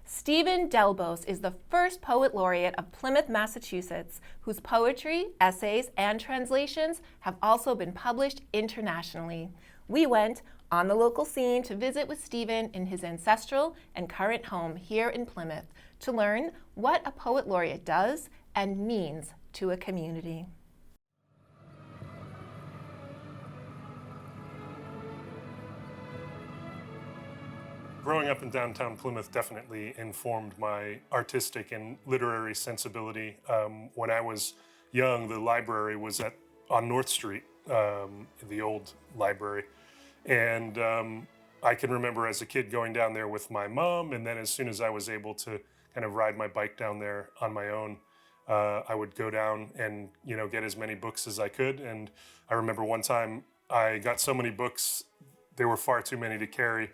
Stephan Delbos is the first poet laureate of Plymouth, Massachusetts, whose poetry, essays, and translations have also been published internationally. We went on the local scene to visit with Stephan in his ancestral and current home here in Plymouth to learn what a poet laureate does and means to a community. Growing up in downtown Plymouth definitely informed my artistic and literary sensibility. When I was young, the library was on North Street, the old library. And I can remember as a kid going down there with my mom, and then as soon as I was able to kind of ride my bike down there on my own, I would go down and get as many books as I could. And I remember one time I got so many books, there were far too many to carry,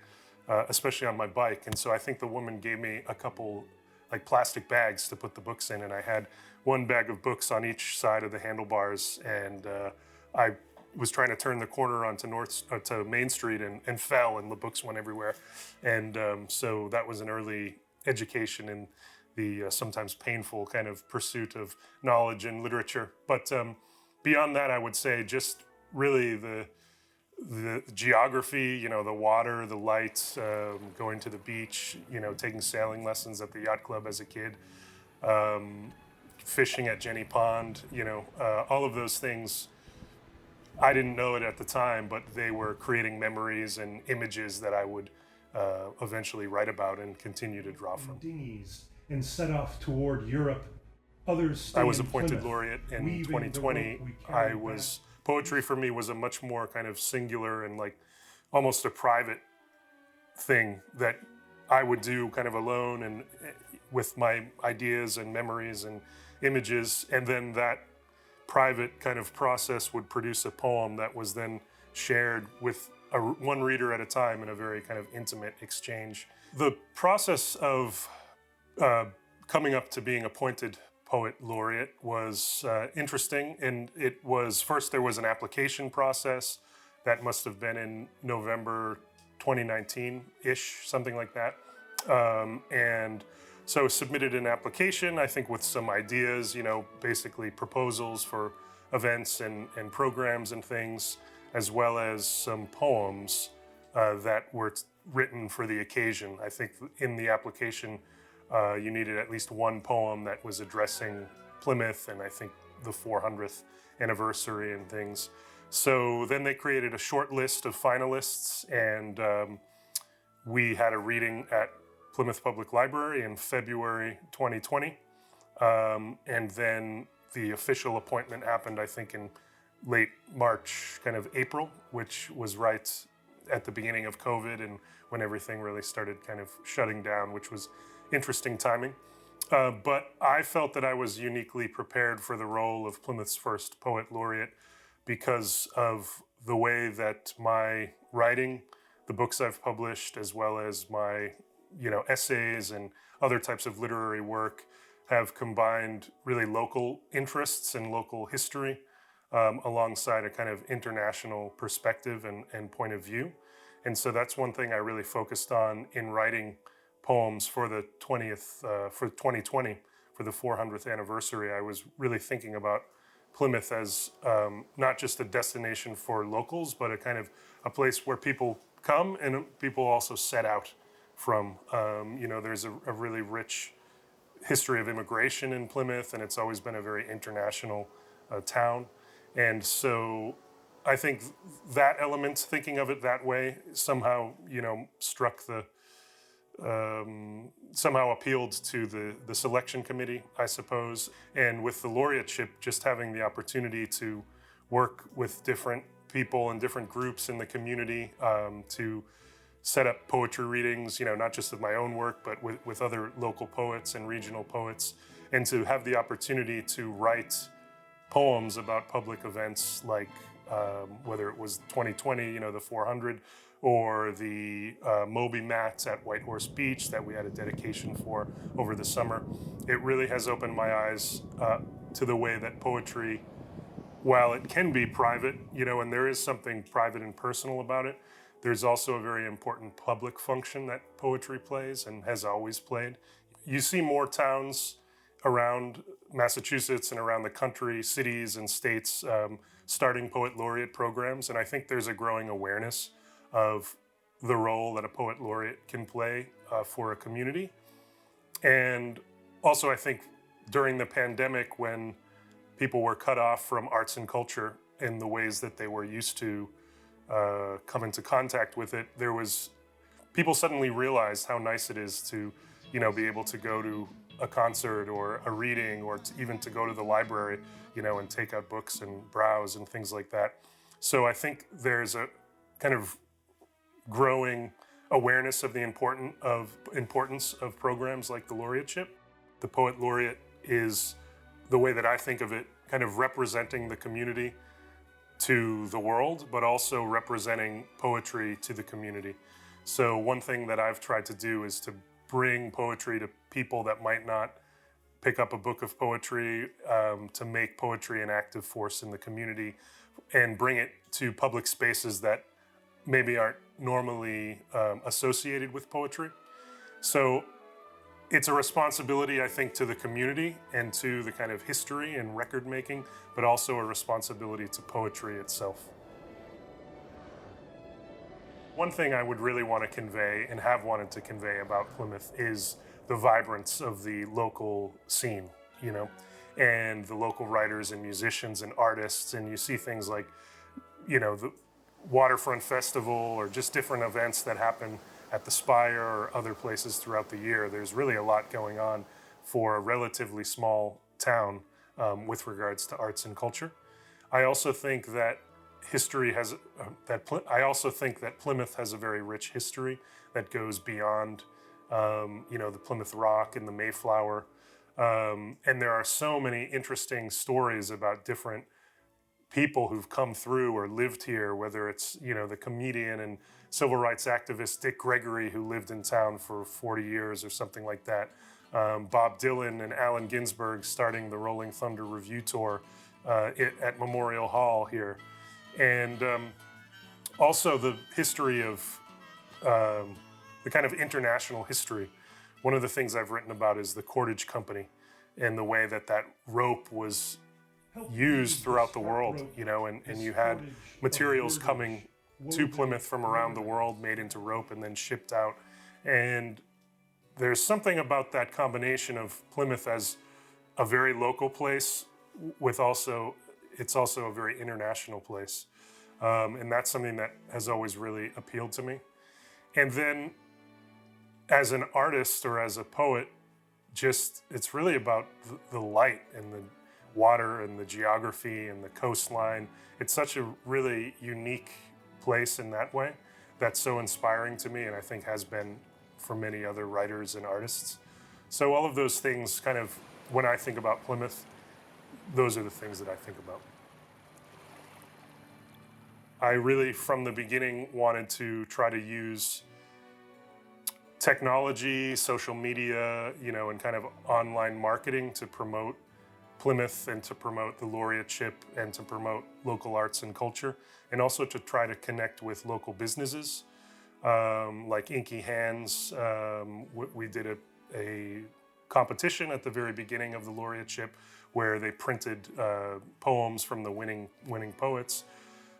especially on my bike. And so I think the woman gave me a couple like plastic bags to put the books in, and I had one bag of books on each side of the handlebars, and I was trying to turn the corner onto to Main Street and fell, and the books went everywhere. And so that was an early education in the sometimes painful kind of pursuit of knowledge and literature. But beyond that, I would say just really the geography, the water, the lights, going to the beach, taking sailing lessons at the yacht club as a kid, fishing at Jenny Pond, all of those things. I didn't know it at the time, but they were creating memories and images that I would eventually write about and continue to draw from. Dinghies and set off toward Europe. Others I was appointed laureate in 2020. Poetry for me was a much more kind of singular and like almost a private thing that I would do kind of alone and with my ideas and memories and images. And then that private kind of process would produce a poem that was then shared with one reader at a time in a very kind of intimate exchange. The process of coming up to being appointed poet laureate was interesting, and it was first there was an application process that must have been in November 2019-ish, something like that, and so submitted an application, I think with some ideas, basically proposals for events and programs and things, as well as some poems that were written for the occasion. I think in the application you needed at least one poem that was addressing Plymouth and I think the 400th anniversary and things. So then they created a short list of finalists, and we had a reading at Plymouth Public Library in February 2020. And then the official appointment happened, I think, in late March, kind of April, which was right at the beginning of COVID and when everything really started kind of shutting down, which was interesting timing. But I felt that I was uniquely prepared for the role of Plymouth's first poet laureate because of the way that my writing, the books I've published, as well as my essays and other types of literary work have combined really local interests and local history alongside a kind of international perspective and point of view. And so that's one thing I really focused on in writing poems for the 2020, for the 400th anniversary. I was really thinking about Plymouth as not just a destination for locals, but a kind of a place where people come and people also set out from. There's a really rich history of immigration in Plymouth, and it's always been a very international town. And so I think that element, thinking of it that way, somehow, struck somehow appealed to the selection committee, I suppose. And with the laureateship, just having the opportunity to work with different people and different groups in the community to set up poetry readings, not just of my own work, but with other local poets and regional poets, and to have the opportunity to write poems about public events like whether it was 2020, the 400, or the Moby Mats at White Horse Beach that we had a dedication for over the summer. It really has opened my eyes to the way that poetry, while it can be private, and there is something private and personal about it, there's also a very important public function that poetry plays and has always played. You see more towns around Massachusetts and around the country, cities and states, starting poet laureate programs. And I think there's a growing awareness of the role that a poet laureate can play for a community. And also, I think during the pandemic, when people were cut off from arts and culture in the ways that they were used to come into contact with it, people suddenly realized how nice it is to, be able to go to a concert or a reading, or even to go to the library, and take out books and browse and things like that. So I think there's a kind of growing awareness of the importance of programs like the laureateship. The poet laureate is, the way that I think of it, kind of representing the community to the world, but also representing poetry to the community. So one thing that I've tried to do is to bring poetry to people that might not pick up a book of poetry, to make poetry an active force in the community and bring it to public spaces that maybe aren't normally associated with poetry. So it's a responsibility, I think, to the community and to the kind of history and record making, but also a responsibility to poetry itself. One thing I would really want to convey and have wanted to convey about Plymouth is the vibrance of the local scene, and the local writers and musicians and artists. And you see things like, the Waterfront Festival or just different events that happen at the Spire or other places throughout the year. There's really a lot going on for a relatively small town with regards to arts and culture. I also think that Plymouth has a very rich history that goes beyond, the Plymouth Rock and the Mayflower. And there are so many interesting stories about different people who've come through or lived here, whether it's, the comedian and civil rights activist Dick Gregory, who lived in town for 40 years or something like that. Bob Dylan and Allen Ginsberg starting the Rolling Thunder Review Tour at Memorial Hall here. And also the history of the kind of international history. One of the things I've written about is the cordage company and the way that rope was used throughout the world, and you had materials coming to Plymouth from around the world made into rope and then shipped out. And there's something about that combination of Plymouth as a very local place it's also a very international place. And that's something that has always really appealed to me. And then as an artist or as a poet, it's really about the light and the water and the geography and the coastline. It's such a really unique place in that way that's so inspiring to me, and I think has been for many other writers and artists. So all of those things kind of, when I think about Plymouth, those are the things that I think about. I really, from the beginning, wanted to try to use technology, social media, and kind of online marketing to promote Plymouth and to promote the laureateship and to promote local arts and culture, and also to try to connect with local businesses like Inky Hands. We did a competition at the very beginning of the laureateship where they printed poems from the winning poets.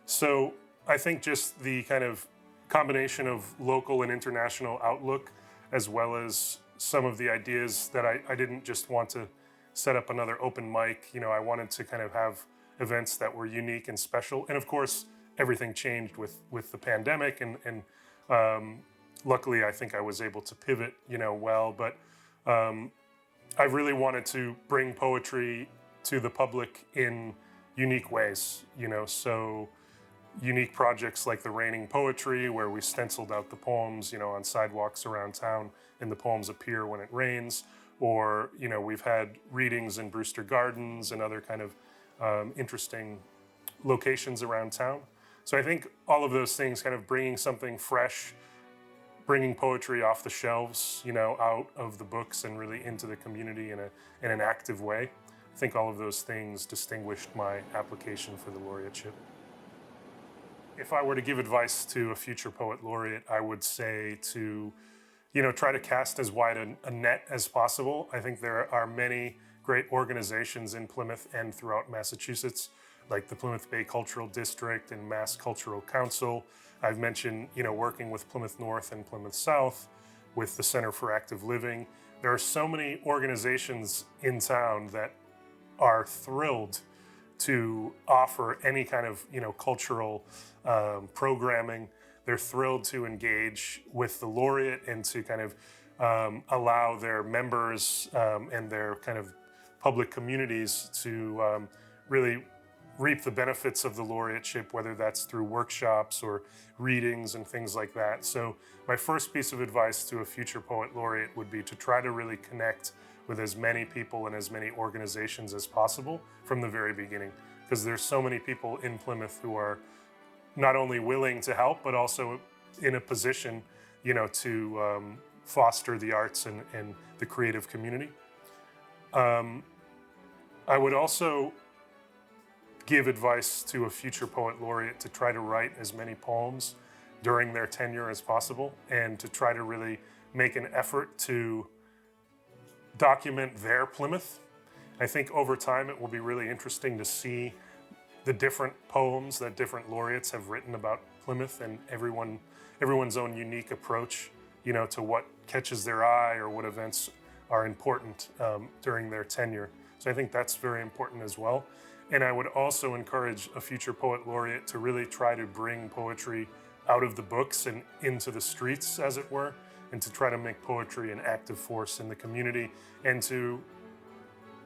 So I think just the kind of combination of local and international outlook, as well as some of the ideas that I didn't just want to set up another open mic. I wanted to kind of have events that were unique and special. And of course, everything changed with the pandemic. And luckily, I think I was able to pivot, well. But I really wanted to bring poetry to the public in unique ways, so unique projects like the Raining Poetry, where we stenciled out the poems, on sidewalks around town, and the poems appear when it rains. Or, we've had readings in Brewster Gardens and other kind of interesting locations around town. So I think all of those things, kind of bringing something fresh, bringing poetry off the shelves, out of the books and really into the community in an active way. I think all of those things distinguished my application for the laureateship. If I were to give advice to a future poet laureate, I would say to, try to cast as wide a net as possible. I think there are many great organizations in Plymouth and throughout Massachusetts, like the Plymouth Bay Cultural District and Mass Cultural Council. I've mentioned, working with Plymouth North and Plymouth South, with the Center for Active Living. There are so many organizations in town that are thrilled to offer any kind of cultural programming. They're thrilled to engage with the laureate and to kind of allow their members and their kind of public communities to really reap the benefits of the laureateship, whether that's through workshops or readings and things like that. So my first piece of advice to a future poet laureate would be to try to really connect with as many people and as many organizations as possible from the very beginning, because there's so many people in Plymouth who are not only willing to help, but also in a position, to foster the arts and the creative community. I would also give advice to a future poet laureate to try to write as many poems during their tenure as possible, and to try to really make an effort to document their Plymouth. I think over time it will be really interesting to see the different poems that different laureates have written about Plymouth, and everyone's own unique approach, to what catches their eye or what events are important during their tenure. So I think that's very important as well. And I would also encourage a future poet laureate to really try to bring poetry out of the books and into the streets, as it were, and to try to make poetry an active force in the community, and to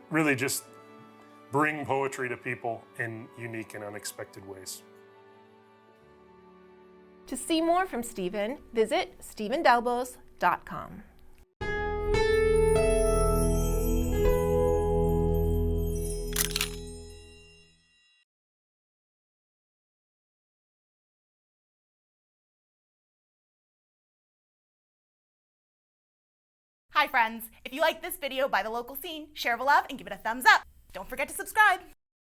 really just bring poetry to people in unique and unexpected ways. To see more from Stephan, visit stephandelbos.com. Hi friends, if you like this video by The Local Scene, share the love and give it a thumbs up. Don't forget to subscribe.